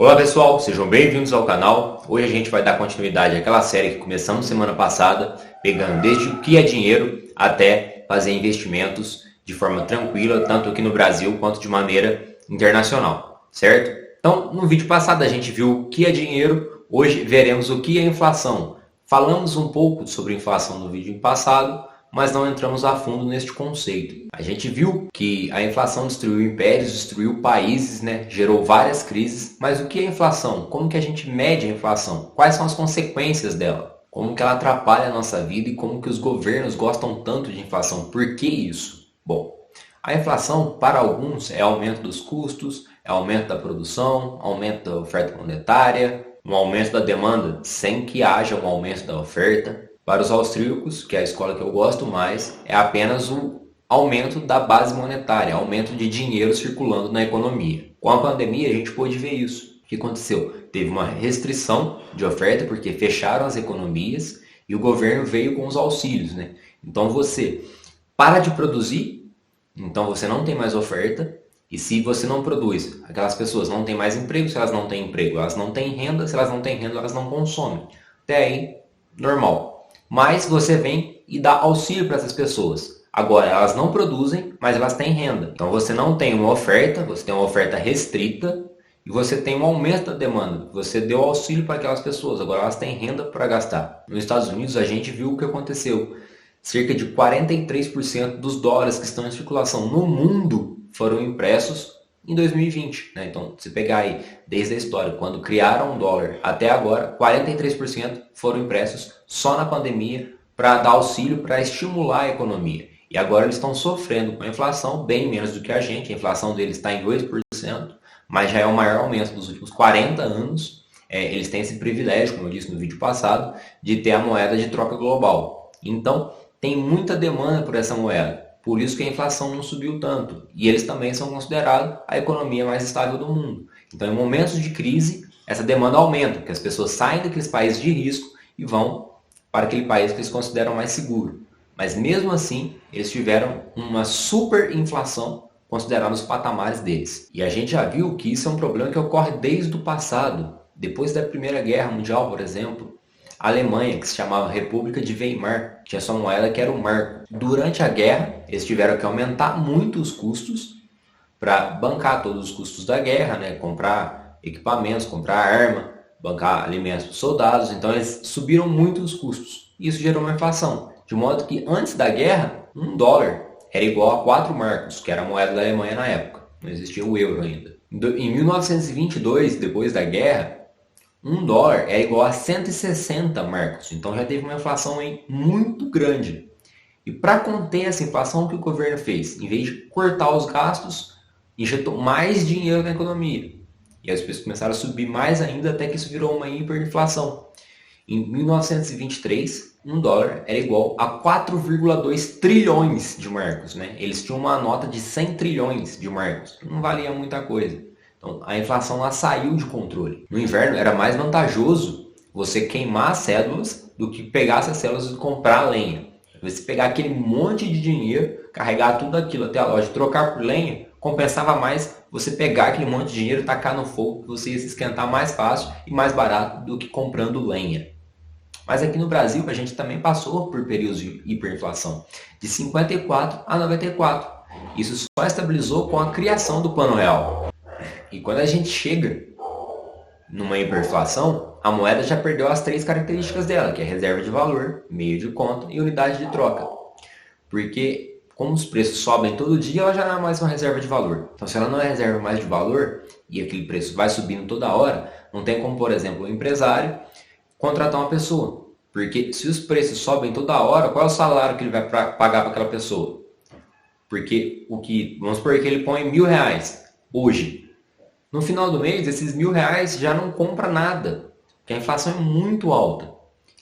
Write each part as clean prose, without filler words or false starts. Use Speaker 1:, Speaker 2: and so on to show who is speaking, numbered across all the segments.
Speaker 1: Olá pessoal, sejam bem-vindos ao canal. Hoje a gente vai dar continuidade àquela série que começamos semana passada, pegando desde o que é dinheiro até fazer investimentos de forma tranquila, tanto aqui no Brasil quanto de maneira internacional, certo? Então, no vídeo passado a gente viu o que é dinheiro, hoje veremos o que é inflação. Falamos um pouco sobre inflação no vídeo passado, mas não entramos a fundo neste conceito. A gente viu que a inflação destruiu impérios, destruiu países, gerou várias crises. Mas o que é inflação? Como que a gente mede a inflação? Quais são as consequências dela? Como que ela atrapalha a nossa vida e como que os governos gostam tanto de inflação? Por que isso? Bom, a inflação para alguns é aumento dos custos, é aumento da produção, aumento da oferta monetária, um aumento da demanda sem que haja um aumento da oferta. Para os austríacos, que é a escola que eu gosto mais, é apenas o aumento da base monetária, aumento de dinheiro circulando na economia. Com a pandemia, a gente pôde ver isso. O que aconteceu? Teve uma restrição de oferta, porque fecharam as economias e o governo veio com os auxílios. Então você para de produzir, então você não tem mais oferta, e se você não produz, aquelas pessoas não têm mais emprego. Se elas não têm emprego, elas não têm renda. Se elas não têm renda, elas não consomem. Até aí, normal. Mas você vem e dá auxílio para essas pessoas. Agora, elas não produzem, mas elas têm renda. Então você não tem uma oferta, você tem uma oferta restrita e você tem um aumento da demanda. Você deu auxílio para aquelas pessoas, agora elas têm renda para gastar. Nos Estados Unidos a gente viu o que aconteceu. Cerca de 43% dos dólares que estão em circulação no mundo foram impressos em 2020. Então, se pegar aí desde a história, quando criaram o dólar até agora, 43% foram impressos só na pandemia para dar auxílio, para estimular a economia. E agora eles estão sofrendo com a inflação, bem menos do que a gente. A inflação deles está em 2%, mas já é o maior aumento dos últimos 40 anos. Eles têm esse privilégio, como eu disse no vídeo passado, de ter a moeda de troca global. Então, tem muita demanda por essa moeda. Por isso que a inflação não subiu tanto. E eles também são considerados a economia mais estável do mundo. Então, em momentos de crise, essa demanda aumenta, porque as pessoas saem daqueles países de risco e vão para aquele país que eles consideram mais seguro. Mas mesmo assim, eles tiveram uma super inflação considerando os patamares deles. E a gente já viu que isso é um problema que ocorre desde o passado. Depois da Primeira Guerra Mundial, por exemplo, a Alemanha, que se chamava República de Weimar, tinha sua moeda que era o marco. Durante a guerra, eles tiveram que aumentar muito os custos para bancar todos os custos da guerra, comprar equipamentos, comprar arma, bancar alimentos para os soldados. Então eles subiram muito os custos. Isso gerou uma inflação. De modo que antes da guerra, $1 era igual a 4 marcos, que era a moeda da Alemanha na época. Não existia o euro ainda. Em 1922, depois da guerra, $1 é igual a 160 marcos. Então já teve uma inflação aí muito grande. E para conter essa inflação, o que o governo fez? Em vez de cortar os gastos, injetou mais dinheiro na economia. E as preços começaram a subir mais ainda, até que isso virou uma hiperinflação. Em 1923, $1 era igual a 4,2 trilhões de marcos. Eles tinham uma nota de 100 trilhões de marcos, que não valia muita coisa. Então, a inflação lá saiu de controle. No inverno era mais vantajoso você queimar as cédulas do que pegar essas cédulas e comprar lenha. Você pegar aquele monte de dinheiro, carregar tudo aquilo até a loja, trocar por lenha, compensava mais você pegar aquele monte de dinheiro e tacar no fogo, que você ia se esquentar mais fácil e mais barato do que comprando lenha. Mas aqui no Brasil a gente também passou por períodos de hiperinflação, de 54 a 94. Isso só estabilizou com a criação do Plano Real. E quando a gente chega numa hiperinflação, a moeda já perdeu as 3 características dela, que é reserva de valor, meio de conta e unidade de troca. Porque como os preços sobem todo dia, ela já não é mais uma reserva de valor. Então, se ela não é reserva mais de valor e aquele preço vai subindo toda hora, não tem como, por exemplo, um empresário contratar uma pessoa. Porque se os preços sobem toda hora, qual é o salário que ele vai pagar para aquela pessoa? Porque vamos supor que ele põe R$1.000 hoje. No final do mês, esses R$1.000 já não compra nada, porque a inflação é muito alta.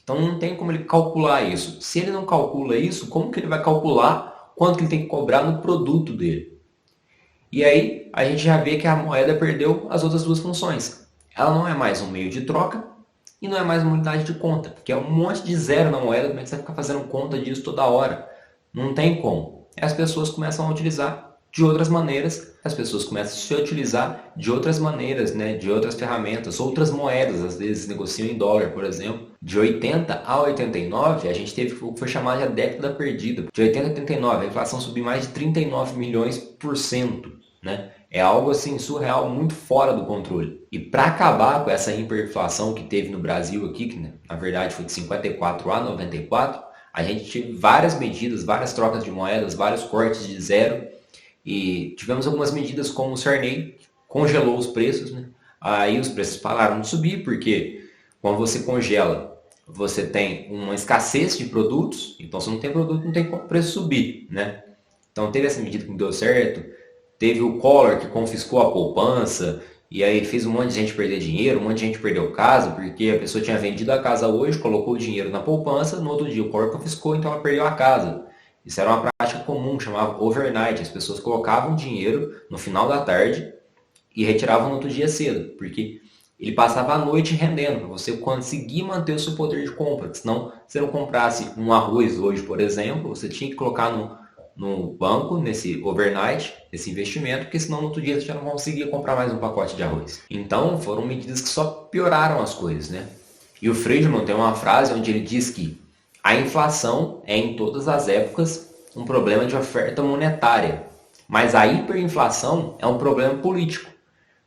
Speaker 1: Então não tem como ele calcular isso. Se ele não calcula isso, como que ele vai calcular quanto que ele tem que cobrar no produto dele? E aí a gente já vê que a moeda perdeu as outras duas funções. Ela não é mais um meio de troca e não é mais uma unidade de conta, porque é um monte de zero na moeda. Como é que você vai ficar fazendo conta disso toda hora? Não tem como. As pessoas começam a utilizar de outras maneiras, as pessoas começam a se utilizar de outras maneiras, né? De outras ferramentas, outras moedas, às vezes negociam em dólar, por exemplo. De 80 a 89, a gente teve o que foi chamado de a década perdida. De 80 a 89, a inflação subiu mais de 39 milhões por cento, né? É algo assim surreal, muito fora do controle. E para acabar com essa hiperinflação que teve no Brasil aqui, que na verdade foi de 54 a 94, a gente teve várias medidas, várias trocas de moedas, vários cortes de zero. E tivemos algumas medidas como o Sarney congelou os preços, né? Aí os preços pararam de subir, porque quando você congela, você tem uma escassez de produtos, então se não tem produto, não tem como o preço subir, né? Então teve essa medida que não deu certo, teve o Collor que confiscou a poupança, e aí fez um monte de gente perder dinheiro, um monte de gente perdeu casa, porque a pessoa tinha vendido a casa hoje, colocou o dinheiro na poupança, no outro dia o Collor confiscou, então ela perdeu a casa. Isso era uma prática comum, chamava overnight. As pessoas colocavam dinheiro no final da tarde e retiravam no outro dia cedo, porque ele passava a noite rendendo, para você conseguir manter o seu poder de compra. Senão, se você não comprasse um arroz hoje, por exemplo, você tinha que colocar no banco, nesse overnight, esse investimento, porque senão no outro dia você já não conseguia comprar mais um pacote de arroz. Então, foram medidas que só pioraram as coisas, né? E o Friedman tem uma frase onde ele diz que a inflação é, em todas as épocas, um problema de oferta monetária, mas a hiperinflação é um problema político,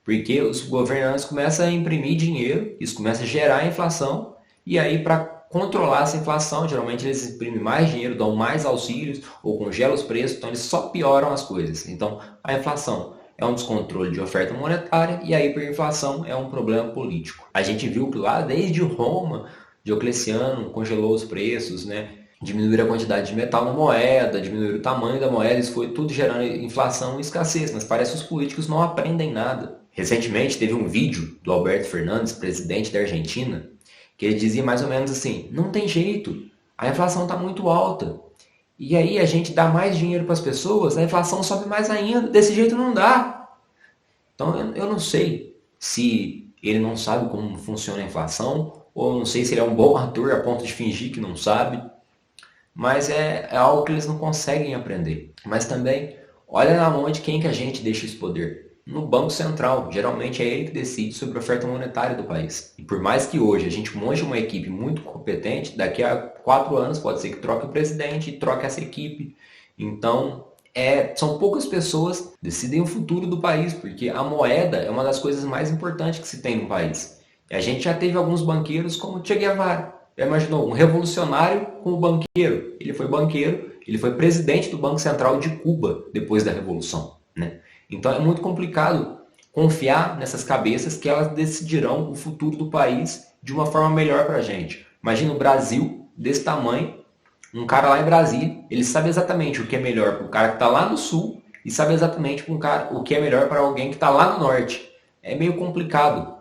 Speaker 1: porque os governantes começam a imprimir dinheiro, isso começa a gerar inflação, e aí para controlar essa inflação, geralmente eles imprimem mais dinheiro, dão mais auxílios ou congelam os preços, então eles só pioram as coisas. Então a inflação é um descontrole de oferta monetária e a hiperinflação é um problema político. A gente viu que lá desde Roma, Diocleciano congelou os preços, né? Diminuir a quantidade de metal na moeda, diminuir o tamanho da moeda, isso foi tudo gerando inflação e escassez, mas parece que os políticos não aprendem nada. Recentemente teve um vídeo do Alberto Fernandes, presidente da Argentina, que ele dizia mais ou menos assim, não tem jeito, a inflação está muito alta, e aí a gente dá mais dinheiro para as pessoas, a inflação sobe mais ainda, desse jeito não dá. Então eu não sei se ele não sabe como funciona a inflação, ou não sei se ele é um bom ator a ponto de fingir que não sabe, mas é algo que eles não conseguem aprender. Mas também, olha na mão de quem que a gente deixa esse poder. No Banco Central, geralmente é ele que decide sobre a oferta monetária do país. E por mais que hoje a gente monte uma equipe muito competente, daqui a 4 anos pode ser que troque o presidente e troque essa equipe. Então, são poucas pessoas que decidem o futuro do país, porque a moeda é uma das coisas mais importantes que se tem no país. A gente já teve alguns banqueiros como Che Guevara. Já imaginou? Um revolucionário com o banqueiro. Ele foi banqueiro, ele foi presidente do Banco Central de Cuba depois da Revolução, né? Então é muito complicado confiar nessas cabeças que elas decidirão o futuro do país de uma forma melhor para a gente. Imagina o Brasil desse tamanho, um cara lá em Brasília, ele sabe exatamente o que é melhor para o cara que está lá no sul e sabe exatamente o que é melhor para alguém que está lá no norte. É meio complicado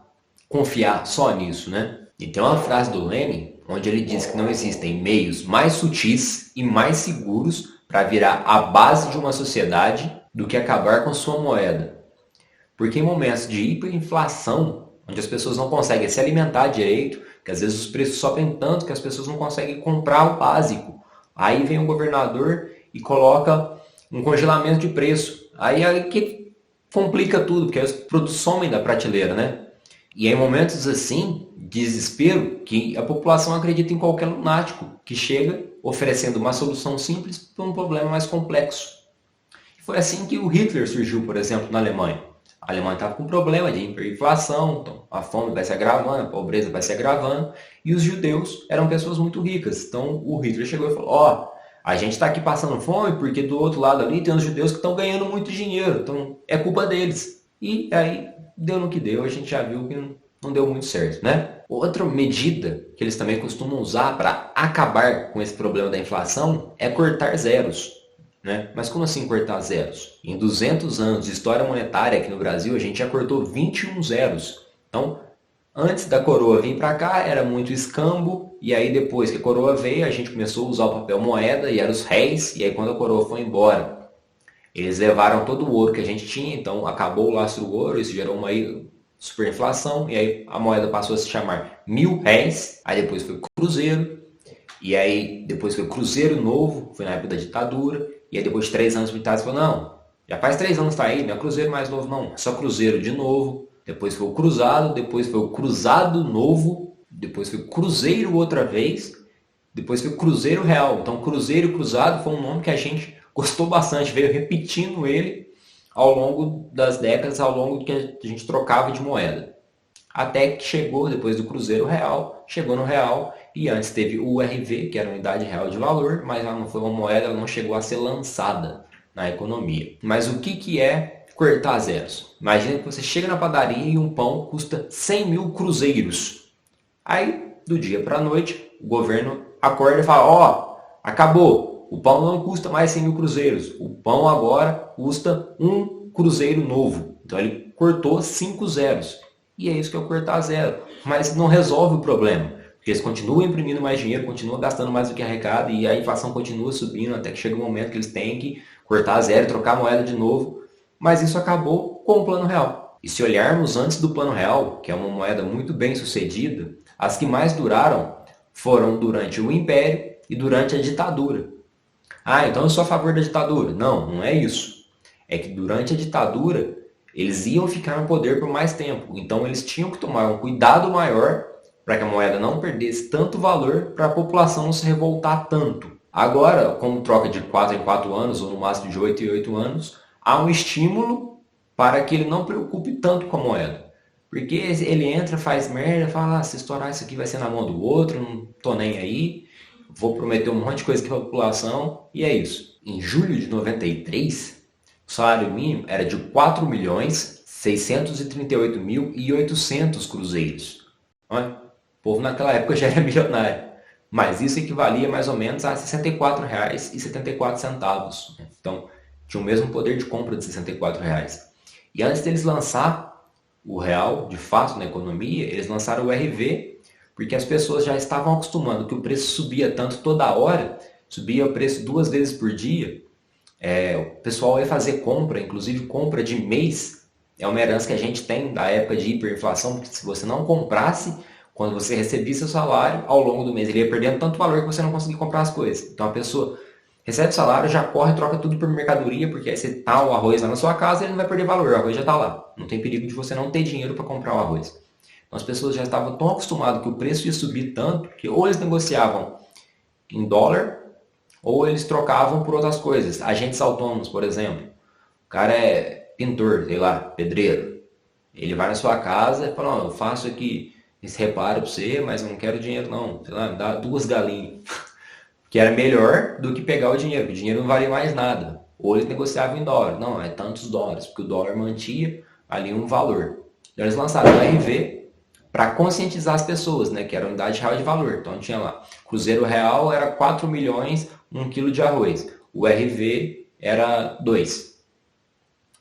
Speaker 1: confiar só nisso, né? E tem uma frase do Lenin, onde ele diz que não existem meios mais sutis e mais seguros para virar a base de uma sociedade do que acabar com sua moeda. Porque em momentos de hiperinflação, onde as pessoas não conseguem se alimentar direito, que às vezes os preços sobem tanto que as pessoas não conseguem comprar o básico, aí vem um governador e coloca um congelamento de preço. Aí que complica tudo, porque os produtos somem da prateleira, né? E é em momentos assim, desespero, que a população acredita em qualquer lunático que chega oferecendo uma solução simples para um problema mais complexo. E foi assim que o Hitler surgiu, por exemplo, na Alemanha. A Alemanha estava com problema de hiperinflação, então a fome vai se agravando, a pobreza vai se agravando, e os judeus eram pessoas muito ricas. Então o Hitler chegou e falou, a gente está aqui passando fome porque do outro lado ali tem os judeus que estão ganhando muito dinheiro, então é culpa deles. E aí deu no que deu, a gente já viu que não deu muito certo, né? Outra medida que eles também costumam usar para acabar com esse problema da inflação é cortar zeros, né? Mas como assim cortar zeros? Em 200 anos de história monetária aqui no Brasil, a gente já cortou 21 zeros. Então, antes da coroa vir para cá, era muito escambo, e aí depois que a coroa veio, a gente começou a usar o papel moeda, e eram os réis, e aí quando a coroa foi embora, eles levaram todo o ouro que a gente tinha, então acabou o lastro do ouro, isso gerou uma superinflação, e aí a moeda passou a se chamar 1.000 réis, aí depois foi cruzeiro, e aí depois foi cruzeiro novo, foi na época da ditadura, e aí depois de 3 anos militares falou, não, Já faz 3 anos que tá aí, não é Cruzeiro mais novo não, é só Cruzeiro de novo, depois foi o Cruzado, depois foi o Cruzado novo, depois foi o Cruzeiro outra vez, depois foi o Cruzeiro Real. Então Cruzeiro e Cruzado foi um nome que a gente gostou bastante, veio repetindo ele ao longo das décadas, ao longo que a gente trocava de moeda. Até que chegou, depois do Cruzeiro Real, chegou no Real, e antes teve o URV, que era a Unidade Real de Valor, mas ela não foi uma moeda, ela não chegou a ser lançada na economia. Mas o que é cortar zeros? Imagina que você chega na padaria e um pão custa 100 mil cruzeiros. Aí, do dia para a noite, o governo acorda e fala, ó, acabou, o pão não custa mais 100 mil cruzeiros, o pão agora custa um cruzeiro novo. Então ele cortou 5 zeros. E é isso que é o cortar zero. Mas não resolve o problema. Porque eles continuam imprimindo mais dinheiro, continuam gastando mais do que arrecada e a inflação continua subindo até que chega um momento que eles têm que cortar zero e trocar a moeda de novo. Mas isso acabou com o Plano Real. E se olharmos antes do Plano Real, que é uma moeda muito bem sucedida, as que mais duraram foram durante o Império e durante a ditadura. Ah, então eu sou a favor da ditadura. Não, não é isso. É que durante a ditadura eles iam ficar no poder por mais tempo. Então eles tinham que tomar um cuidado maior para que a moeda não perdesse tanto valor para a população não se revoltar tanto. Agora, como troca de 4 em 4 anos, ou no máximo de 8 em 8 anos, há um estímulo para que ele não preocupe tanto com a moeda. Porque ele entra, faz merda, fala, se estourar isso aqui vai ser na mão do outro, não tô nem aí, vou prometer um monte de coisa aqui para a população, e é isso. Em julho de 93, o salário mínimo era de 4.638.800 cruzeiros. Olha, o povo naquela época já era milionário. Mas isso equivalia mais ou menos a R$ 64,74. Então, tinha o mesmo poder de compra de R$ 64. E antes deles lançar o real, de fato, na economia, eles lançaram o RV, porque as pessoas já estavam acostumando que o preço subia tanto toda hora, subia o preço 2 vezes por dia. O pessoal ia fazer compra, inclusive compra de mês, é uma herança que a gente tem da época de hiperinflação, porque se você não comprasse, quando você recebia seu salário, ao longo do mês ele ia perdendo tanto valor que você não conseguia comprar as coisas. Então a pessoa recebe o salário, já corre, troca tudo por mercadoria, porque aí você tá o arroz lá na sua casa, ele não vai perder valor, o arroz já está lá. Não tem perigo de você não ter dinheiro para comprar o arroz. Então as pessoas já estavam tão acostumadas que o preço ia subir tanto, que ou eles negociavam em dólar, ou eles trocavam por outras coisas. Agentes autônomos, por exemplo. O cara é pintor, sei lá, pedreiro. Ele vai na sua casa e fala, eu faço aqui esse reparo para você, mas eu não quero dinheiro não. Sei lá, me dá 2 galinhas. Que era melhor do que pegar o dinheiro, porque o dinheiro não valia mais nada. Ou eles negociavam em dólar. Não, é tantos dólares, porque o dólar mantinha ali um valor. Então eles lançaram o RV para conscientizar as pessoas, né, que era a unidade real de valor. Então tinha lá, Cruzeiro Real era 4 milhões, 1 quilo de arroz. O RV era 2.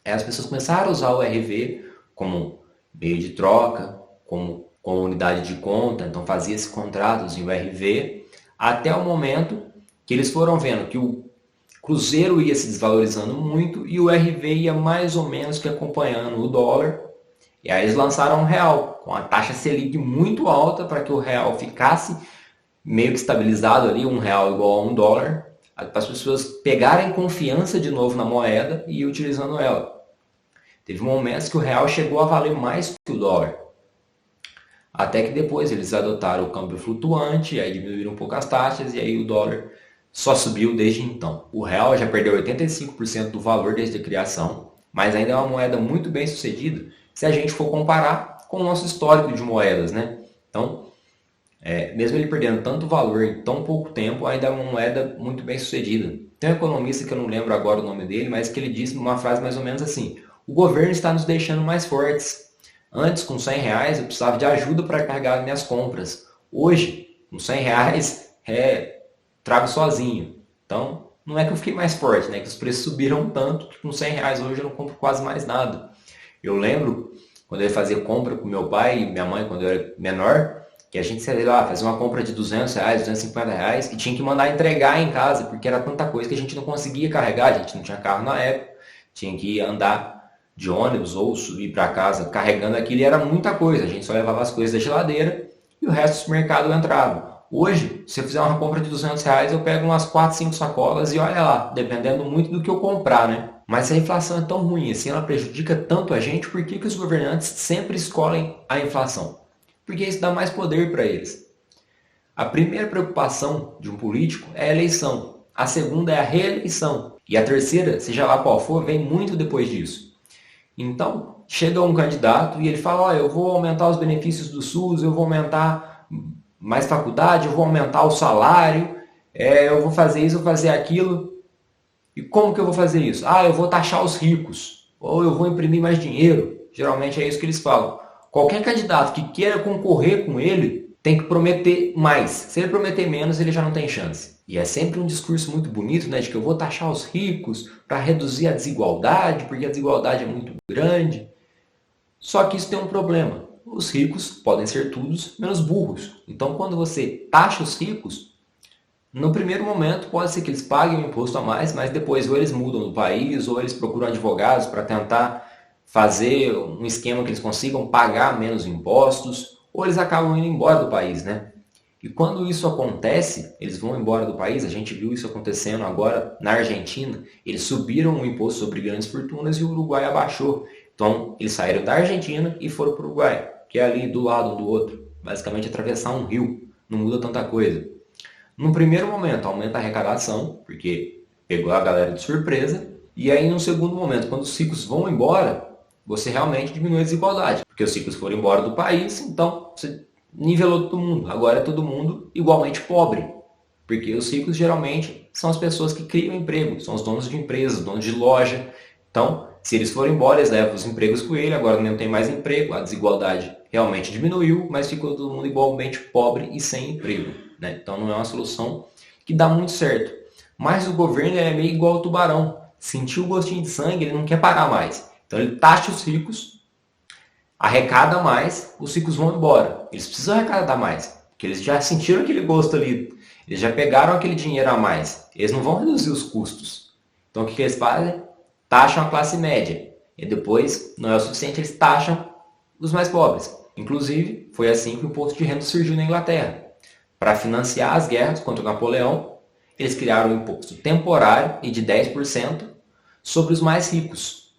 Speaker 1: Aí as pessoas começaram a usar o RV como meio de troca, como unidade de conta, então fazia-se contratos em URV, até o momento que eles foram vendo que o Cruzeiro ia se desvalorizando muito e o RV ia mais ou menos que acompanhando o dólar. E aí eles lançaram um real, com a taxa Selic muito alta para que o real ficasse meio que estabilizado ali, um real igual a um dólar, para as pessoas pegarem confiança de novo na moeda e ir utilizando ela. Teve momentos que o real chegou a valer mais que o dólar. Até que depois eles adotaram o câmbio flutuante, aí diminuíram um pouco as taxas e aí o dólar só subiu desde então. O real já perdeu 85% do valor desde a criação, mas ainda é uma moeda muito bem sucedida se a gente for comparar com o nosso histórico de moedas, né? Então, mesmo ele perdendo tanto valor em tão pouco tempo, ainda é uma moeda muito bem sucedida. Tem um economista que eu não lembro agora o nome dele, mas que ele disse uma frase mais ou menos assim: o governo está nos deixando mais fortes. Antes, com 100 reais, eu precisava de ajuda para carregar minhas compras. Hoje, com 100 reais, trago sozinho. Então, não é que eu fiquei mais forte, né? Que os preços subiram tanto que com 100 reais hoje eu não compro quase mais nada. Eu lembro, quando eu ia fazer compra com meu pai e minha mãe, quando eu era menor, que a gente, sei lá, fazia uma compra de 200 reais, 250 reais e tinha que mandar entregar em casa, porque era tanta coisa que a gente não conseguia carregar, a gente não tinha carro na época, tinha que andar de ônibus ou subir para casa carregando aquilo e era muita coisa. A gente só levava as coisas da geladeira e o resto do supermercado entrava. Hoje, se eu fizer uma compra de 200 reais, eu pego umas 4, 5 sacolas e olha lá, dependendo muito do que eu comprar, né? Mas se a inflação é tão ruim assim, ela prejudica tanto a gente, por que os governantes sempre escolhem a inflação? Porque isso dá mais poder para eles. A primeira preocupação de um político é a eleição. A segunda é a reeleição. E a terceira, seja lá qual for, vem muito depois disso. Então, chega um candidato e ele fala, eu vou aumentar os benefícios do SUS, eu vou aumentar mais faculdade, eu vou aumentar o salário, eu vou fazer isso, eu vou fazer aquilo. E como que eu vou fazer isso? Eu vou taxar os ricos, ou eu vou imprimir mais dinheiro. Geralmente é isso que eles falam. Qualquer candidato que queira concorrer com ele tem que prometer mais. Se ele prometer menos, ele já não tem chance. E é sempre um discurso muito bonito, né, de que eu vou taxar os ricos para reduzir a desigualdade, porque a desigualdade é muito grande. Só que isso tem um problema. Os ricos podem ser todos menos burros. Então, quando você taxa os ricos, no primeiro momento pode ser que eles paguem um imposto a mais, mas depois ou eles mudam do país, ou eles procuram advogados para tentar fazer um esquema que eles consigam pagar menos impostos, ou eles acabam indo embora do país, né? E quando isso acontece, eles vão embora do país, a gente viu isso acontecendo agora na Argentina, eles subiram o imposto sobre grandes fortunas e o Uruguai abaixou. Então, eles saíram da Argentina e foram para o Uruguai, que é ali do lado um do outro, basicamente atravessar um rio, não muda tanta coisa. No primeiro momento, aumenta a arrecadação, porque pegou a galera de surpresa. E aí, no segundo momento, quando os ricos vão embora, você realmente diminui a desigualdade. Porque os ricos foram embora do país, então você nivelou todo mundo. Agora é todo mundo igualmente pobre. Porque os ricos geralmente são as pessoas que criam emprego, são os donos de empresas, donos de loja. Então, se eles forem embora, eles levam os empregos com ele, agora não tem mais emprego, a desigualdade realmente diminuiu, mas ficou todo mundo igualmente pobre e sem emprego. Né? Então não é uma solução que dá muito certo. Mas o governo é meio igual ao tubarão. Sentiu o gostinho de sangue, ele não quer parar mais. Então ele taxa os ricos, arrecada mais, os ricos vão embora. Eles precisam arrecadar mais, porque eles já sentiram aquele gosto ali. Eles já pegaram aquele dinheiro a mais. Eles não vão reduzir os custos. Então o que eles fazem? Taxam a classe média. E depois, não é o suficiente, eles taxam os mais pobres. Inclusive, foi assim que o imposto de renda surgiu na Inglaterra. Para financiar as guerras contra Napoleão, eles criaram um imposto temporário e de 10% sobre os mais ricos.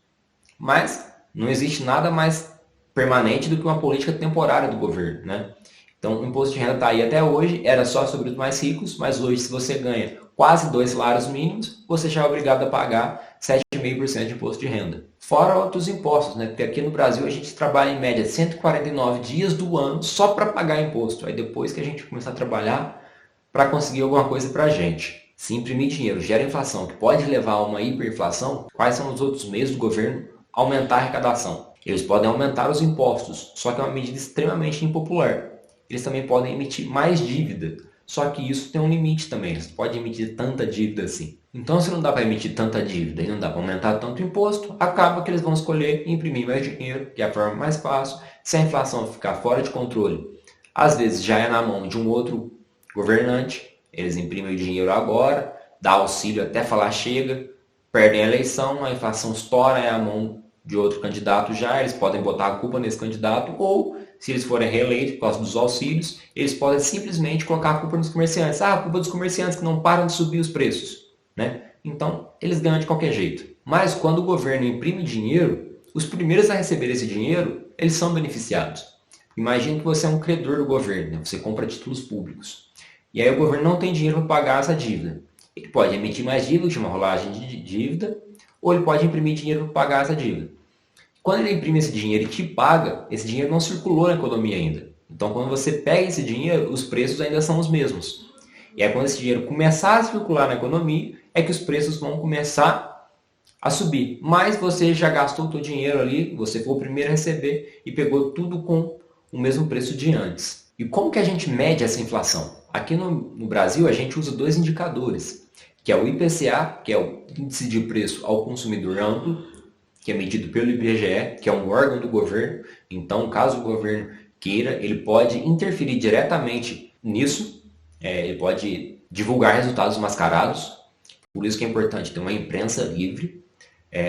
Speaker 1: Mas não existe nada mais permanente do que uma política temporária do governo, né? Então o imposto de renda está aí até hoje, era só sobre os mais ricos, mas hoje se você ganha quase 2 salários mínimos, você já é obrigado a pagar 7,5% de imposto de renda. Fora outros impostos, né? Porque aqui no Brasil a gente trabalha em média 149 dias do ano só para pagar imposto. Aí depois que a gente começar a trabalhar para conseguir alguma coisa para a gente. Se imprimir dinheiro gera inflação, que pode levar a uma hiperinflação, quais são os outros meios do governo aumentar a arrecadação? Eles podem aumentar os impostos, só que é uma medida extremamente impopular. Eles também podem emitir mais dívida, só que isso tem um limite também, você pode emitir tanta dívida assim. Então se não dá para emitir tanta dívida e não dá para aumentar tanto imposto, acaba que eles vão escolher imprimir mais dinheiro, que é a forma mais fácil. Se a inflação ficar fora de controle, às vezes já é na mão de um outro governante, eles imprimem o dinheiro agora, dá auxílio até falar chega, perdem a eleição, a inflação estoura, é a mão de outro candidato já, eles podem botar a culpa nesse candidato, ou se eles forem reeleitos por causa dos auxílios, eles podem simplesmente colocar a culpa nos comerciantes. A culpa dos comerciantes que não param de subir os preços. Né? Então, eles ganham de qualquer jeito. Mas quando o governo imprime dinheiro, os primeiros a receber esse dinheiro, eles são beneficiados. Imagine que você é um credor do governo, né? Você compra títulos públicos. E aí o governo não tem dinheiro para pagar essa dívida. Ele pode emitir mais dívida, chama rolagem de dívida, ou ele pode imprimir dinheiro para pagar essa dívida. Quando ele imprime esse dinheiro e te paga, esse dinheiro não circulou na economia ainda. Então, quando você pega esse dinheiro, os preços ainda são os mesmos. E aí, quando esse dinheiro começar a circular na economia, é que os preços vão começar a subir. Mas você já gastou o seu dinheiro ali, você foi o primeiro a receber e pegou tudo com o mesmo preço de antes. E como que a gente mede essa inflação? Aqui no Brasil, a gente usa 2 indicadores, que é o IPCA, que é o Índice de Preço ao Consumidor Amplo, que é medido pelo IBGE, que é um órgão do governo. Então, caso o governo queira, ele pode interferir diretamente nisso. Ele pode divulgar resultados mascarados. Por isso que é importante ter uma imprensa livre.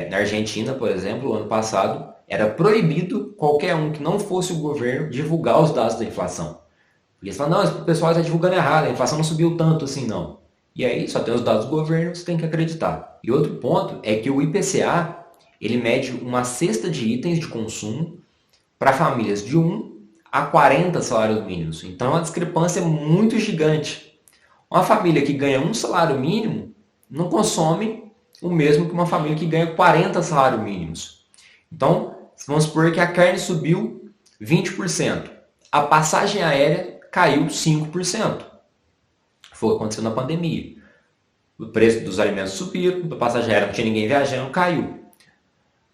Speaker 1: Na Argentina, por exemplo, ano passado, era proibido qualquer um que não fosse o governo divulgar os dados da inflação. Porque eles falam, não, o pessoal está divulgando errado, a inflação não subiu tanto assim, não. E aí só tem os dados do governo, você tem que acreditar. E outro ponto é que o IPCA, ele mede uma cesta de itens de consumo para famílias de 1 a 40 salários mínimos. Então é uma discrepância muito gigante. Uma família que ganha um salário mínimo não consome o mesmo que uma família que ganha 40 salários mínimos. Então, vamos supor que a carne subiu 20%. A passagem aérea caiu 5%. Foi o que aconteceu na pandemia. O preço dos alimentos subiram, a passagem aérea não tinha ninguém viajando, caiu.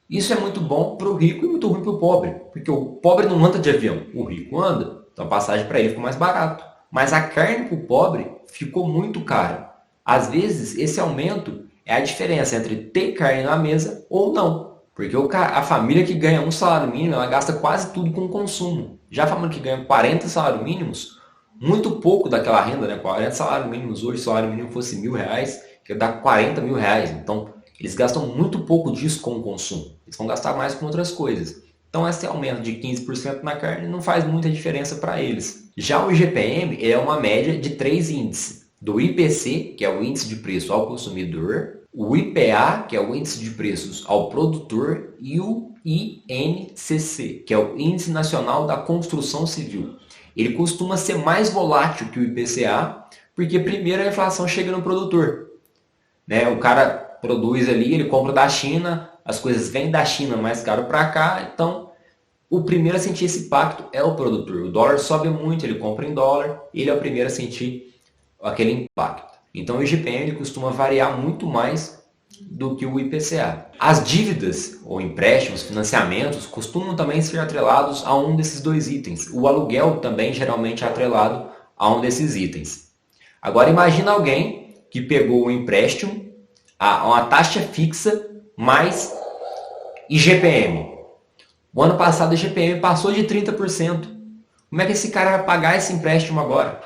Speaker 1: Isso é muito bom para o rico e muito ruim para o pobre. Porque o pobre não anda de avião, o rico anda. Então a passagem para ele ficou mais barato. Mas a carne para o pobre ficou muito cara. Às vezes, esse aumento é a diferença entre ter carne na mesa ou não. Porque a família que ganha um salário mínimo, ela gasta quase tudo com consumo. Já a família que ganha 40 salários mínimos, muito pouco daquela renda, né? 40 salários mínimos hoje, se o salário mínimo fosse R$ 1.000, que dá R$ 40.000. Então, eles gastam muito pouco disso com o consumo. Eles vão gastar mais com outras coisas. Então, esse aumento de 15% na carne não faz muita diferença para eles. Já o IGPM é uma média de 3 índices. Do IPC, que é o índice de preço ao consumidor, o IPA, que é o índice de preços ao produtor, e o INCC, que é o Índice Nacional da Construção Civil. Ele costuma ser mais volátil que o IPCA, porque primeiro a inflação chega no produtor. Né? O cara produz ali, ele compra da China, as coisas vêm da China mais caro para cá, então o primeiro a sentir esse impacto é o produtor. O dólar sobe muito, ele compra em dólar, ele é o primeiro a sentir aquele impacto. Então o IGPM ele costuma variar muito mais do que o IPCA. As dívidas ou empréstimos, financiamentos, costumam também ser atrelados a um desses dois itens. O aluguel também geralmente é atrelado a um desses itens. Agora imagina alguém que pegou um empréstimo a uma taxa fixa mais IGPM. O ano passado o IGPM passou de 30%. Como é que esse cara vai pagar esse empréstimo agora?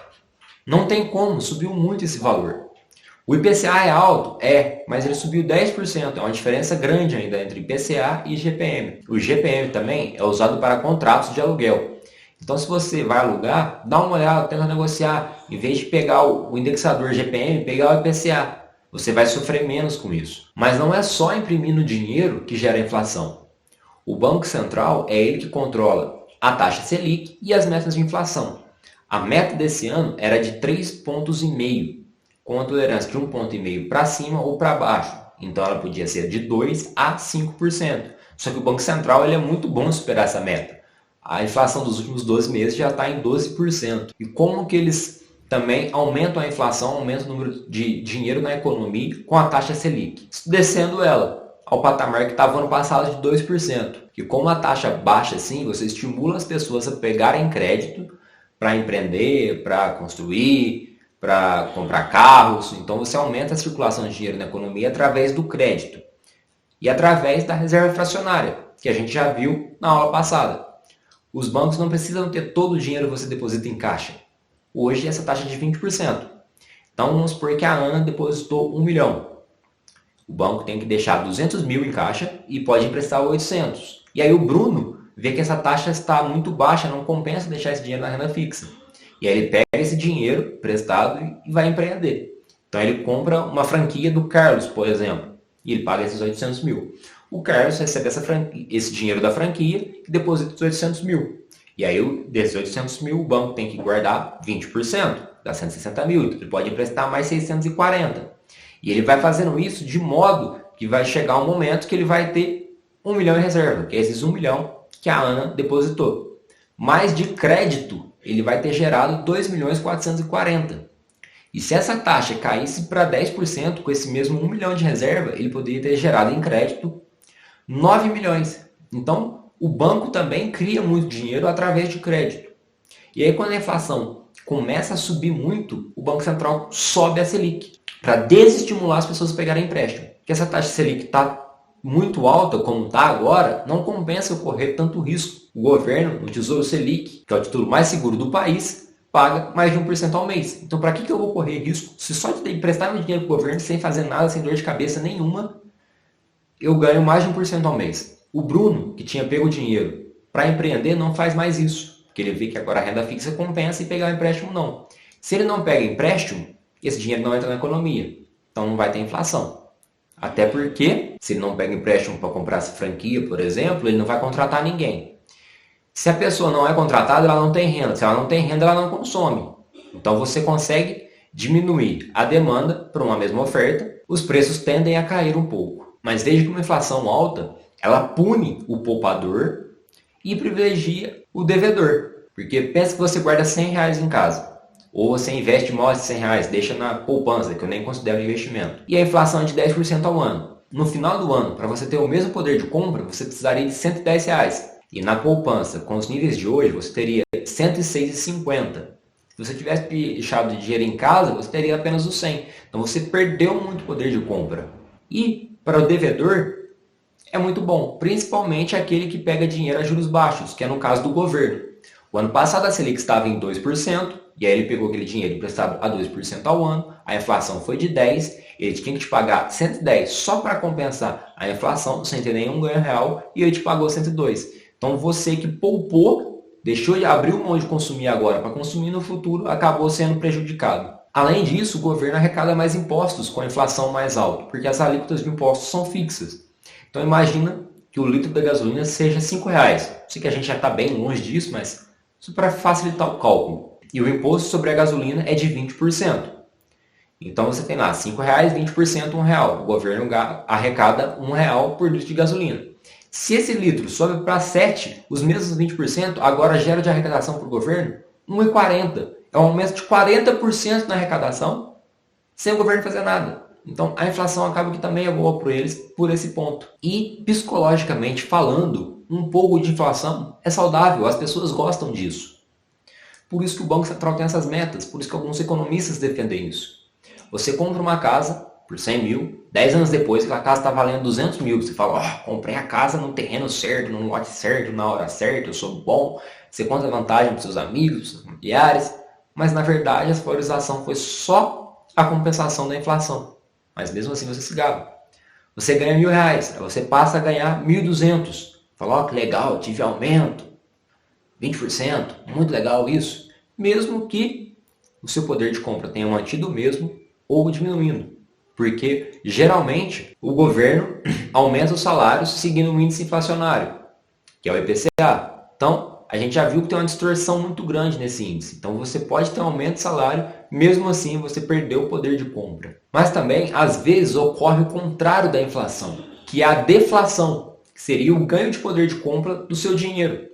Speaker 1: Não tem como, subiu muito esse valor. O IPCA é alto? É, mas ele subiu 10%. É uma diferença grande ainda entre IPCA e IGPM. O IGPM também é usado para contratos de aluguel. Então, se você vai alugar, dá uma olhada, tenta negociar. Em vez de pegar o indexador IGPM, pegar o IPCA. Você vai sofrer menos com isso. Mas não é só imprimindo dinheiro que gera inflação. O Banco Central é ele que controla a taxa Selic e as metas de inflação. A meta desse ano era de 3,5 pontos, com a tolerância de 1,5 ponto para cima ou para baixo. Então ela podia ser de 2% a 5%. Só que o Banco Central ele é muito bom em superar essa meta. A inflação dos últimos 12 meses já está em 12%. E como que eles também aumentam a inflação, aumentam o número de dinheiro na economia com a taxa Selic? Descendo ela ao patamar que estava no ano passado de 2%. E como a taxa baixa assim, você estimula as pessoas a pegarem crédito para empreender, para construir, para comprar carros. Então você aumenta a circulação de dinheiro na economia através do crédito e através da reserva fracionária, que a gente já viu na aula passada. Os bancos não precisam ter todo o dinheiro que você deposita em caixa. Hoje essa taxa é de 20%. Então vamos supor que a Ana depositou 1 milhão. O banco tem que deixar 200 mil em caixa e pode emprestar 800. E aí o Bruno vê que essa taxa está muito baixa, não compensa deixar esse dinheiro na renda fixa. E aí ele pega esse dinheiro prestado e vai empreender. Então ele compra uma franquia do Carlos, por exemplo, e ele paga esses 800 mil. O Carlos recebe esse dinheiro da franquia e deposita os 800 mil. E aí desses 800 mil o banco tem que guardar 20%, dá 160 mil. Então ele pode emprestar mais 640. E ele vai fazendo isso de modo que vai chegar um momento que ele vai ter 1 milhão em reserva, que é esses 1 milhão que a Ana depositou. Mas de crédito, ele vai ter gerado 2.440.000. E se essa taxa caísse para 10% com esse mesmo 1 milhão de reserva, ele poderia ter gerado em crédito 9 milhões. Então, o banco também cria muito dinheiro através de crédito. E aí, quando a inflação começa a subir muito, o Banco Central sobe a Selic para desestimular as pessoas a pegarem empréstimo. Porque essa taxa Selic está muito alta, como está agora, não compensa eu correr tanto risco. O governo, o Tesouro Selic, que é o título mais seguro do país, paga mais de 1% ao mês. Então, para que eu vou correr risco? Se só de emprestar meu dinheiro para o governo sem fazer nada, sem dor de cabeça nenhuma, eu ganho mais de 1% ao mês. O Bruno, que tinha pego o dinheiro para empreender, não faz mais isso. Porque ele vê que agora a renda fixa compensa e pegar o empréstimo não. Se ele não pega empréstimo, esse dinheiro não entra na economia. Então não vai ter inflação. Até porque, se ele não pega empréstimo para comprar essa franquia, por exemplo, ele não vai contratar ninguém. Se a pessoa não é contratada, ela não tem renda. Se ela não tem renda, ela não consome. Então você consegue diminuir a demanda para uma mesma oferta, os preços tendem a cair um pouco. Mas desde que uma inflação alta, ela pune o poupador e privilegia o devedor. Porque pensa que você guarda R$ 100 em casa. Ou você investe mais de R$ 100, deixa na poupança, que eu nem considero investimento. E a inflação é de 10% ao ano. No final do ano, para você ter o mesmo poder de compra, você precisaria de R$ 110. E na poupança, com os níveis de hoje, você teria R$ 106,50. Se você tivesse deixado de dinheiro em casa, você teria apenas os 100. Então você perdeu muito poder de compra. E para o devedor, é muito bom, principalmente aquele que pega dinheiro a juros baixos, que é no caso do governo. O ano passado a Selic estava em 2%, e aí ele pegou aquele dinheiro emprestado a 2% ao ano, a inflação foi de 10%, ele tinha que te pagar 110 só para compensar a inflação, sem ter nenhum ganho real, e ele te pagou 102. Então você que poupou, deixou de abrir mão de consumir agora para consumir no futuro, acabou sendo prejudicado. Além disso, o governo arrecada mais impostos com a inflação mais alta, porque as alíquotas de impostos são fixas. Então imagina que o litro da gasolina seja R$ 5. Sei que a gente já está bem longe disso, mas isso para facilitar o cálculo. E o imposto sobre a gasolina é de 20%. Então você tem lá R$ 5, 20%, R$ 1. O governo arrecada R$ 1 por litro de gasolina. Se esse litro sobe para 7, os mesmos 20% agora gera de arrecadação para o governo R$ 1,40. É um aumento de 40% na arrecadação, sem o governo fazer nada. Então a inflação acaba que também é boa para eles por esse ponto. E psicologicamente falando, um pouco de inflação é saudável, as pessoas gostam disso. Por isso que o Banco Central tem essas metas, por isso que alguns economistas defendem isso. Você compra uma casa por 100 mil, 10 anos depois a casa está valendo 200 mil. Você fala, comprei a casa no terreno certo, no lote certo, na hora certa, eu sou bom. Você conta vantagem para seus amigos, para seus familiares. Mas na verdade a valorização foi só a compensação da inflação. Mas mesmo assim você se gaba. Você ganha R$ 1.000, aí você passa a ganhar 1.200. Fala, que legal, tive aumento, 20%, muito legal isso. Mesmo que o seu poder de compra tenha mantido o mesmo ou diminuindo. Porque geralmente o governo aumenta os salários seguindo o índice inflacionário, que é o IPCA. Então, a gente já viu que tem uma distorção muito grande nesse índice. Então, você pode ter um aumento de salário, mesmo assim você perdeu o poder de compra. Mas também, às vezes, ocorre o contrário da inflação, que é a deflação, que seria o ganho de poder de compra do seu dinheiro.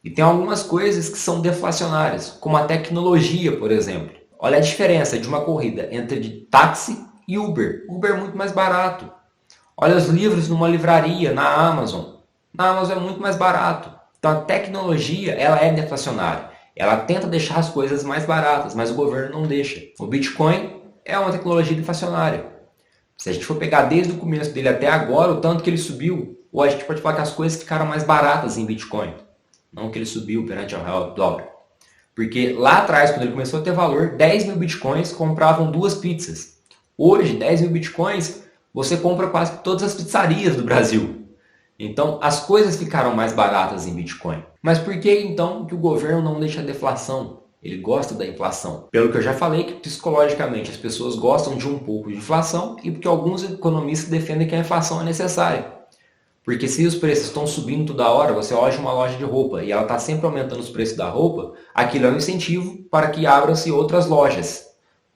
Speaker 1: E tem algumas coisas que são deflacionárias, como a tecnologia, por exemplo. Olha a diferença de uma corrida entre de táxi e Uber. Uber é muito mais barato. Olha os livros numa livraria, na Amazon. Na Amazon é muito mais barato. Então a tecnologia, ela é deflacionária. Ela tenta deixar as coisas mais baratas, mas o governo não deixa. O Bitcoin é uma tecnologia deflacionária. Se a gente for pegar desde o começo dele até agora, o tanto que ele subiu, ou a gente pode falar que as coisas ficaram mais baratas em Bitcoin. Não que ele subiu perante o real dólar. Porque lá atrás, quando ele começou a ter valor, 10 mil bitcoins compravam 2 pizzas. Hoje, 10 mil bitcoins, você compra quase todas as pizzarias do Brasil. Então, as coisas ficaram mais baratas em Bitcoin. Mas por que então que o governo não deixa a deflação? Ele gosta da inflação. Pelo que eu já falei, que psicologicamente as pessoas gostam de um pouco de inflação e porque alguns economistas defendem que a inflação é necessária. Porque se os preços estão subindo toda hora, você olha uma loja de roupa e ela está sempre aumentando os preços da roupa, aquilo é um incentivo para que abram-se outras lojas.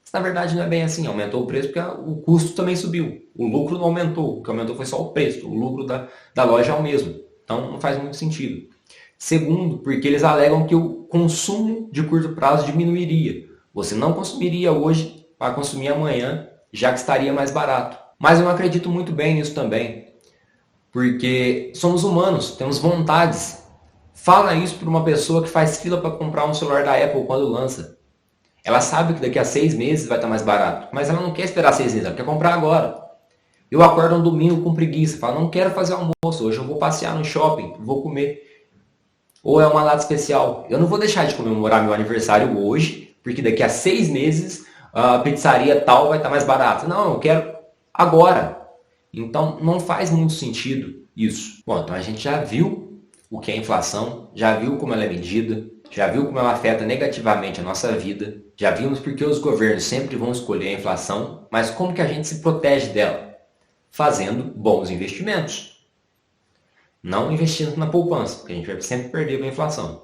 Speaker 1: Mas, na verdade não é bem assim, aumentou o preço porque o custo também subiu. O lucro não aumentou, o que aumentou foi só o preço, o lucro da loja é o mesmo. Então não faz muito sentido. Segundo, porque eles alegam que o consumo de curto prazo diminuiria. Você não consumiria hoje para consumir amanhã, já que estaria mais barato. Mas eu não acredito muito bem nisso também. Porque somos humanos, temos vontades. Fala isso para uma pessoa que faz fila para comprar um celular da Apple quando lança. Ela sabe que daqui a 6 meses vai estar mais barato, mas ela não quer esperar 6 meses, ela quer comprar agora. Eu acordo um domingo com preguiça, falo, não quero fazer almoço, hoje eu vou passear no shopping, vou comer. Ou é uma data especial. Eu não vou deixar de comemorar meu aniversário hoje, porque daqui a 6 meses a pizzaria tal vai estar mais barata. Não, eu quero agora. Então, não faz muito sentido isso. Bom, então a gente já viu o que é inflação, já viu como ela é medida. já viu como ela afeta negativamente a nossa vida, já vimos porque os governos sempre vão escolher a inflação, mas como que a gente se protege dela? Fazendo bons investimentos. Não investindo na poupança, porque a gente vai sempre perder com a inflação.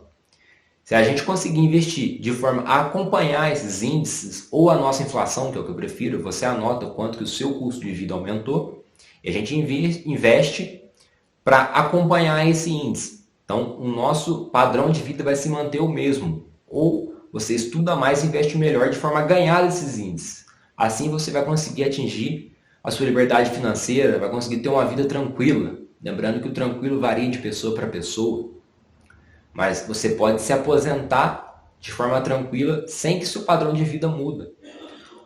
Speaker 1: Se a gente conseguir investir de forma a acompanhar esses índices ou a nossa inflação, que é o que eu prefiro, você anota o quanto que o seu custo de vida aumentou e a gente investe para acompanhar esse índice. Então, o nosso padrão de vida vai se manter o mesmo. Ou você estuda mais e investe melhor de forma a ganhar esses índices. Assim você vai conseguir atingir a sua liberdade financeira, vai conseguir ter uma vida tranquila. Lembrando que o tranquilo varia de pessoa para pessoa. Mas você pode se aposentar de forma tranquila sem que seu padrão de vida muda.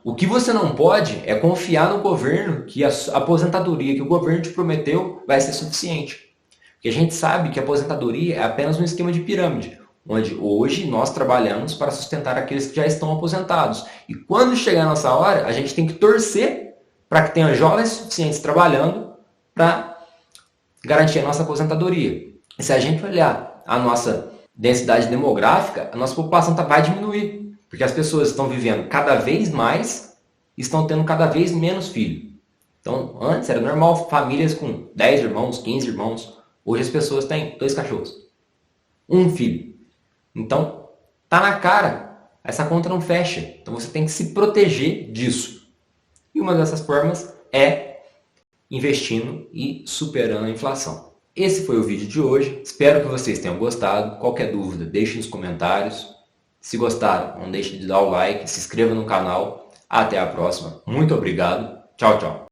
Speaker 1: O que você não pode é confiar no governo que a aposentadoria que o governo te prometeu vai ser suficiente. Porque a gente sabe que a aposentadoria é apenas um esquema de pirâmide, onde hoje nós trabalhamos para sustentar aqueles que já estão aposentados. E quando chegar a nossa hora, a gente tem que torcer para que tenha jovens suficientes trabalhando para garantir a nossa aposentadoria. E se a gente olhar a nossa densidade demográfica, a nossa população vai diminuir. Porque as pessoas estão vivendo cada vez mais e estão tendo cada vez menos filhos. Então, antes era normal famílias com 10 irmãos, 15 irmãos. Hoje as pessoas têm 2 cachorros, 1 filho. Então, tá na cara, essa conta não fecha. Então você tem que se proteger disso. E uma dessas formas é investindo e superando a inflação. Esse foi o vídeo de hoje. Espero que vocês tenham gostado. Qualquer dúvida, deixe nos comentários. Se gostaram, não deixe de dar o like, se inscreva no canal. Até a próxima. Muito obrigado. Tchau, tchau.